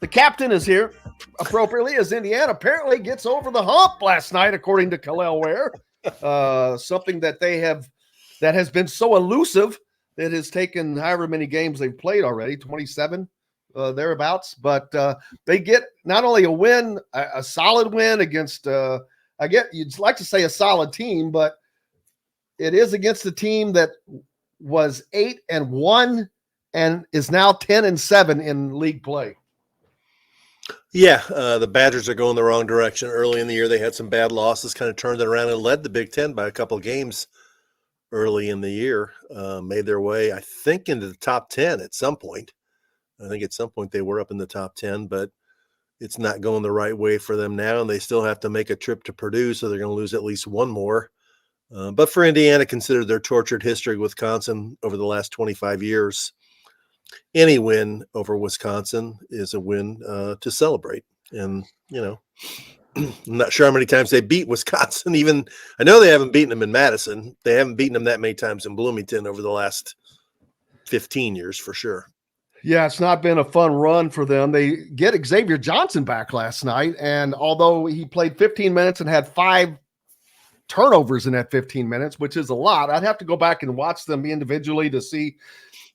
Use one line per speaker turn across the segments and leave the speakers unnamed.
The captain is here appropriately as Indiana apparently gets over the hump last night, according to Khalil Ware. Something that has been so elusive that has taken however many games they've played already, 27 thereabouts. But they get not only a win, a solid win against, I get you'd like to say a solid team, but it is against the team that was 8-1 and is now 10-7 in league play.
Yeah, the Badgers are going the wrong direction. Early in the year, they had some bad losses, kind of turned it around and led the Big Ten by a couple of games early in the year. Made their way, I think, into the top 10 at some point. I think at some point they were up in the top 10, but it's not going the right way for them now, and they still have to make a trip to Purdue, so they're going to lose at least one more. But for Indiana, considered their tortured history with Wisconsin over the last 25 years, any win over Wisconsin is a win to celebrate. And, I'm not sure how many times they beat Wisconsin. Even I know they haven't beaten them in Madison. They haven't beaten them that many times in Bloomington over the last 15 years for sure.
Yeah, it's not been a fun run for them. They get Xavier Johnson back last night, and although he played 15 minutes and had 5 turnovers in that 15 minutes, which is a lot, I'd have to go back and watch them individually to see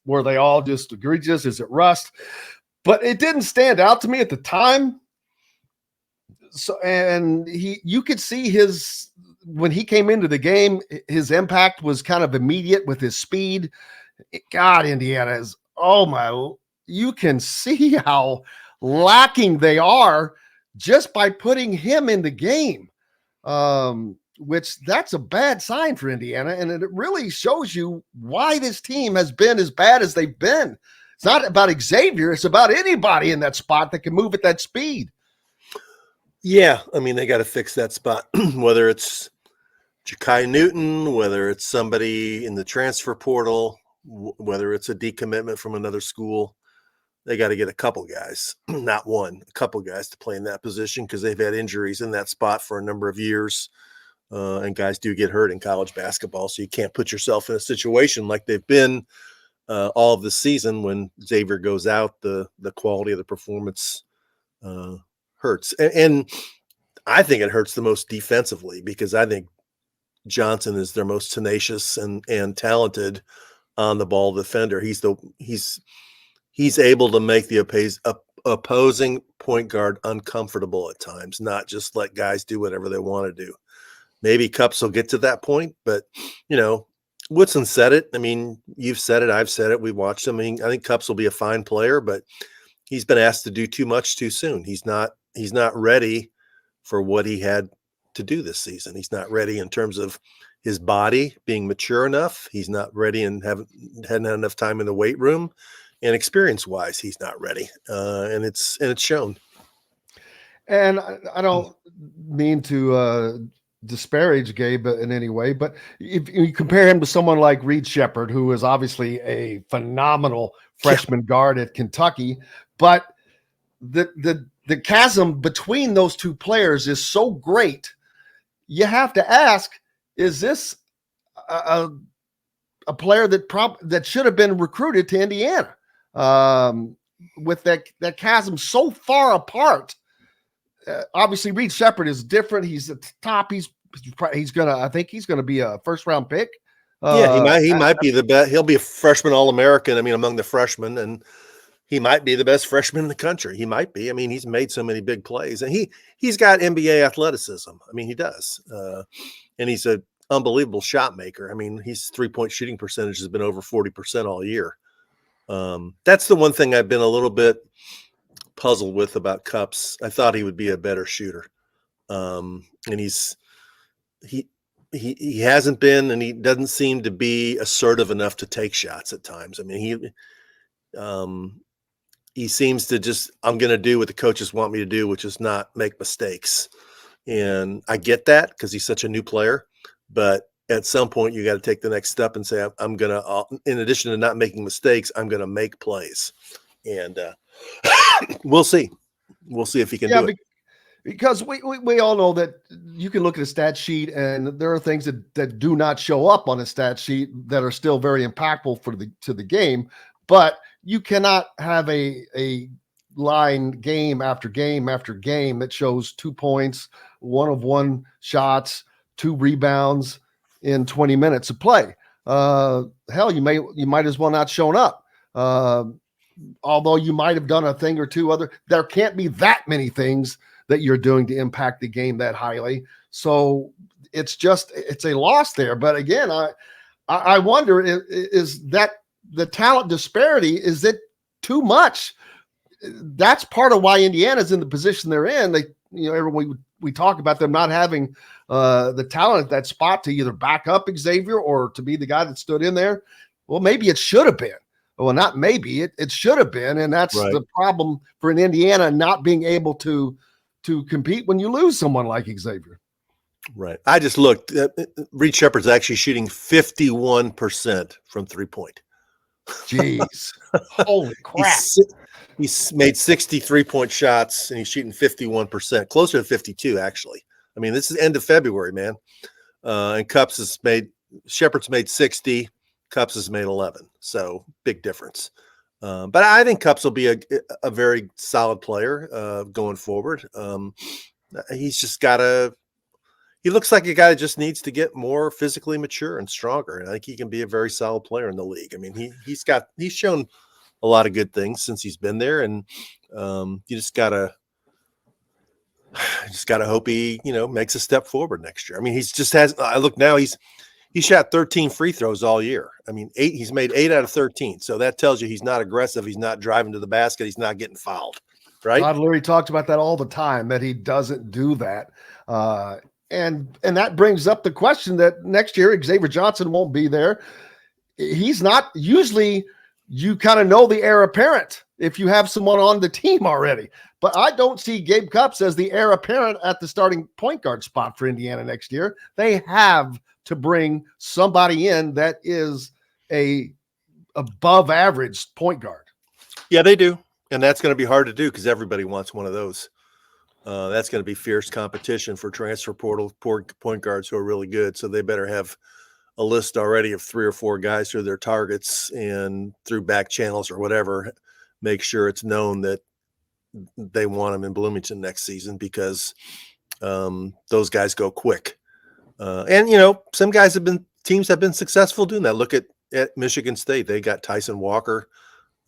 were they all just egregious? Is it rust? But it didn't stand out to me at the time. So, and you could see when he came into the game, his impact was kind of immediate with his speed. God, Indiana is, you can see how lacking they are just by putting him in the game. Which that's a bad sign for Indiana. And it really shows you why this team has been as bad as they've been. It's not about Xavier. It's about anybody in that spot that can move at that speed.
Yeah. I mean, they got to fix that spot, whether it's Ja'Kai Newton, whether it's somebody in the transfer portal, whether it's a decommitment from another school. They got to get a couple guys, not one, a couple guys to play in that position because they've had injuries in that spot for a number of years. And guys do get hurt in college basketball, so you can't put yourself in a situation like they've been all of the season. When Xavier goes out, the quality of the performance hurts. And I think it hurts the most defensively because I think Johnson is their most tenacious and talented on the ball defender. He's able to make the opposing point guard uncomfortable at times, not just let guys do whatever they want to do. Maybe Cups will get to that point, but, Woodson said it. I mean, you've said it. I've said it. We watched him. I mean, I think Cups will be a fine player, but he's been asked to do too much too soon. He's not ready for what he had to do this season. He's not ready in terms of his body being mature enough. He's not ready and hadn't had enough time in the weight room, and experience-wise, he's not ready. And it's shown.
And I don't mean to disparage Gabe in any way, but if you compare him to someone like Reed Shepherd, who is obviously a phenomenal freshman guard at Kentucky, but the chasm between those two players is so great. You have to ask, is this a player that should have been recruited to Indiana? With that chasm so far apart. Obviously, Reed Shepherd is different. He's at the top. I think he's gonna be a first round pick.
He might be the best. He'll be a freshman All-American. I mean, among the freshmen, and he might be the best freshman in the country. He might be. I mean, he's made so many big plays, and he's got NBA athleticism. I mean, he does, and he's an unbelievable shot maker. I mean, his 3-point shooting percentage has been over 40% all year. That's the one thing I've been a little bit puzzled with about Cups. I thought he would be a better shooter. And he hasn't been, and he doesn't seem to be assertive enough to take shots at times. I mean, he seems to just, I'm going to do what the coaches want me to do, which is not make mistakes. And I get that because he's such a new player, but at some point you got to take the next step and say, I'm going to, in addition to not making mistakes, I'm going to make plays. And we'll see. We'll see if he can do it.
Because we all know that you can look at a stat sheet and there are things that do not show up on a stat sheet that are still very impactful to the game, but you cannot have a line game after game after game that shows 2 points, 1 of 1 shots, 2 rebounds in 20 minutes of play. Hell, you might as well not shown up. Although you might have done a thing or two other, there can't be that many things that you're doing to impact the game that highly. So it's a loss there. But again, I wonder, is that the talent disparity, is it too much? That's part of why Indiana's in the position they're in. They, everyone, we talk about them not having the talent at that spot to either back up Xavier or to be the guy that stood in there. Well, maybe it should have been. Well, not maybe, it should have been. And that's
Right.
the problem for an Indiana not being able to compete when you lose someone like Xavier.
Right. I just looked. Reed Shepherd's actually shooting 51% from 3-point.
Jeez. Holy crap.
He's made 63-point shots, and he's shooting 51%, closer to 52, actually. I mean, this is end of February, man. And Shepherd's made 60, Cups has made 11. So big difference. But I think Cups will be a very solid player going forward. He's just he looks like a guy that just needs to get more physically mature and stronger. And I think he can be a very solid player in the league. I mean, he's shown a lot of good things since he's been there. And you just gotta hope he, makes a step forward next year. I mean, I look now, he shot 13 free throws all year. I mean, he's made 8 out of 13. So that tells you he's not aggressive. He's not driving to the basket. He's not getting fouled. Right.
Todd Leary talks about that all the time, that he doesn't do that. And that brings up the question that next year Xavier Johnson won't be there. He's not. Usually you kind of know the heir apparent if you have someone on the team already. But I don't see Gabe Cups as the heir apparent at the starting point guard spot for Indiana next year. They have to bring somebody in that is a above average point guard.
Yeah, they do. And that's going to be hard to do because everybody wants one of those. That's going to be fierce competition for transfer portal point guards who are really good. So they better have a list already of 3 or 4 guys who are their targets, and through back channels or whatever, make sure it's known that they want them in Bloomington next season, because those guys go quick. And some teams have been successful doing that. Look at Michigan State. They got Tyson Walker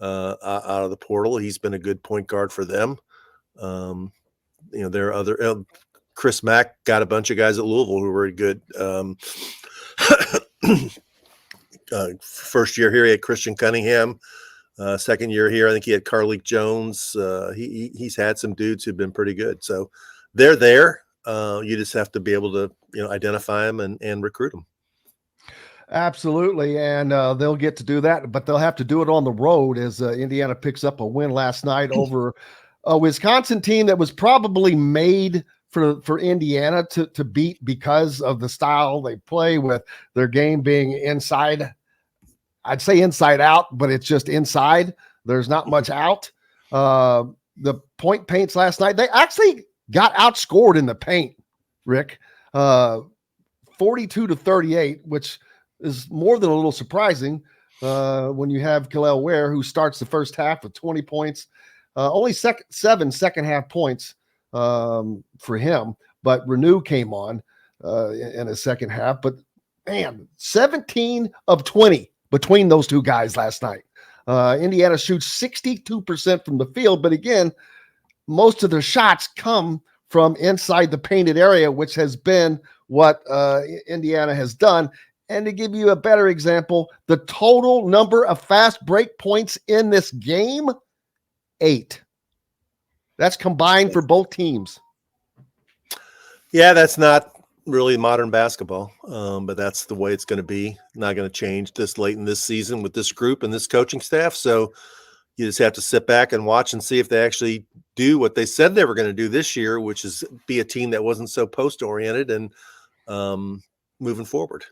out of the portal. He's been a good point guard for them. There are other Chris Mack got a bunch of guys at Louisville who were good. First year here, he had Christian Cunningham. Second year here, I think he had Carleek Jones. He's had some dudes who've been pretty good. So they're there. You just have to be able to identify them and recruit them.
Absolutely, and they'll get to do that, but they'll have to do it on the road as Indiana picks up a win last night over a Wisconsin team that was probably made for Indiana to beat because of the style they play, with their game being inside. I'd say inside out, but it's just inside. There's not much out. The point paints last night, they actually got outscored in the paint, Rick, 42-38, which is more than a little surprising when you have Kalel Ware, who starts the first half with 20 points, only 7 second half points for him. But Renew came on in the second half. But man, 17 of 20 between those two guys last night. Indiana shoots 62% from the field, but again, most of their shots come from inside the painted area, which has been what Indiana has done. And to give you a better example, the total number of fast break points in this game, 8. That's combined for both teams.
Yeah, that's not really modern basketball, but that's the way it's going to be. Not going to change this late in this season with this group and this coaching staff. So you just have to sit back and watch and see if they actually do what they said they were going to do this year, which is be a team that wasn't so post-oriented and moving forward.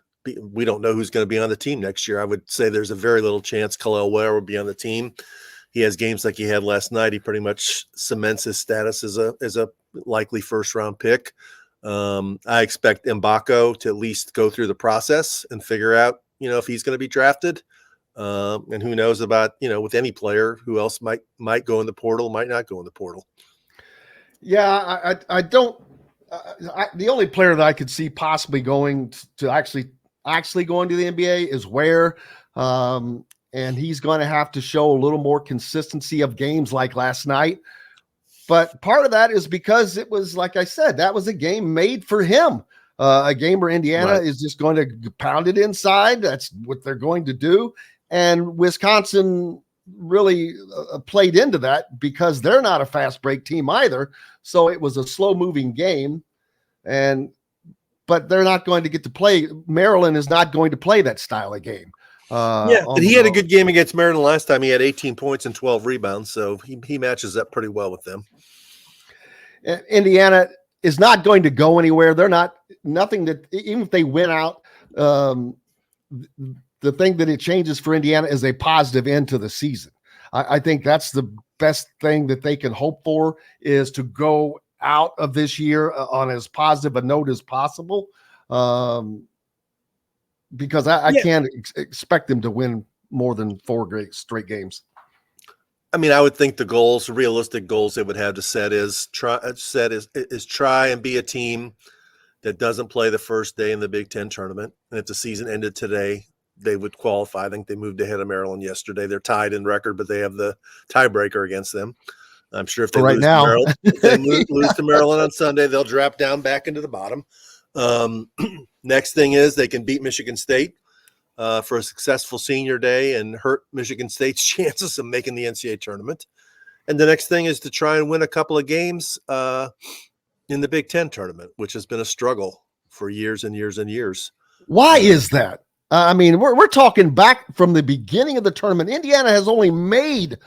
We don't know who's going to be on the team next year. I would say there's a very little chance Kalel Ware will be on the team. He has games like he had last night. He pretty much cements his status as a likely first-round pick. I expect Mbako to at least go through the process and figure out, if he's going to be drafted. And who knows about, with any player, who else might go in the portal, might not go in the portal.
Yeah, I don't. The only player that I could see possibly going to actually going to the NBA is Ware, and he's going to have to show a little more consistency of games like last night. But part of that is because it was, like I said, that was a game made for him. A game where Indiana is just going to pound it inside. That's what they're going to do. And Wisconsin really played into that because they're not a fast break team either. So it was a slow moving game. But they're not going to get to play. Maryland is not going to play that style of game.
But he had a good game against Maryland last time. He had 18 points and 12 rebounds. So he matches up pretty well with them.
Indiana is not going to go anywhere. They're not nothing that even if they win out, the thing that it changes for Indiana is a positive end to the season. I think that's the best thing that they can hope for, is to go out of this year on as positive a note as possible. Because I can't expect them to win more than 4 straight games.
I mean, I would think the realistic goals they would have to set is try and be a team that doesn't play the first day in the Big Ten tournament. And if the season ended today, they would qualify. I think they moved ahead of Maryland yesterday. They're tied in record, but they have the tiebreaker against them. I'm sure if they lose to Maryland on Sunday, they'll drop down back into the bottom. Next thing is they can beat Michigan State for a successful senior day and hurt Michigan State's chances of making the NCAA tournament. And the next thing is to try and win a couple of games in the Big Ten tournament, which has been a struggle for years and years and years.
Why is that? I mean, we're talking back from the beginning of the tournament. Indiana has only made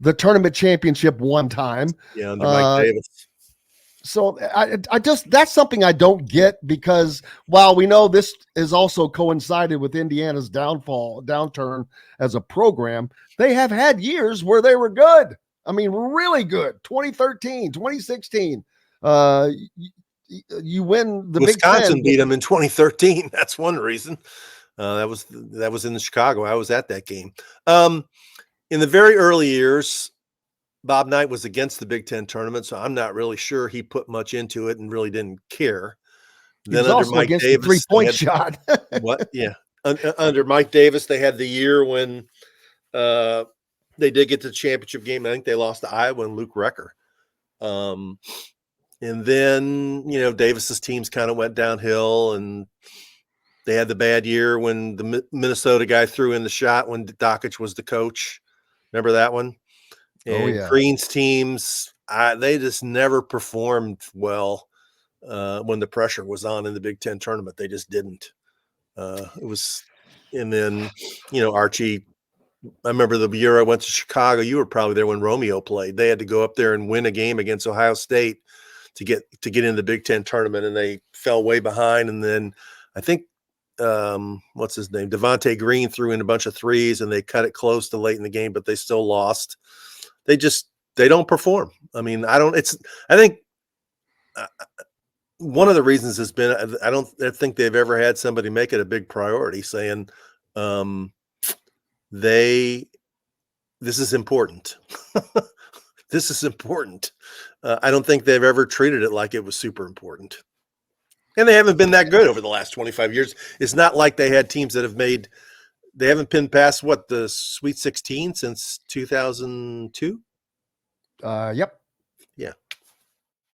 the tournament championship one time.
Yeah, under Mike Davis.
So I just, that's something I don't get, because while we know this has also coincided with Indiana's downturn as a program, they have had years where they were good. I mean, really good. 2013, 2016. You win the
Wisconsin
Big Ten.
beat them in 2013. That's one reason. That was in Chicago. I was at that game. In the very early years, Bob Knight was against the Big Ten tournament, so I'm not really sure he put much into it and really didn't care.
Then under Mike Davis, the 3-point shot.
What? Yeah. Under Mike Davis, they had the year when they did get to the championship game. I think they lost to Iowa and Luke Recker. And then, Davis's teams kind of went downhill, and they had the bad year when the Minnesota guy threw in the shot when Dockich was the coach. Remember that one? And Green's teams, they just never performed well when the pressure was on in the Big Ten tournament. They just didn't. And then, Archie, I remember the year I went to Chicago, you were probably there when Romeo played. They had to go up there and win a game against Ohio State to get in the Big Ten tournament, and they fell way behind. And then I think, what's his name? Devontae Green threw in a bunch of threes, and they cut it close to late in the game, but they still lost. They don't perform. I mean, I think one of the reasons has been, I don't think they've ever had somebody make it a big priority saying, this is important. This is important. I don't think they've ever treated it like it was super important. And they haven't been that good over the last 25 years. It's not like they had teams that they haven't been past the Sweet 16 since 2002.
Yep.
Yeah.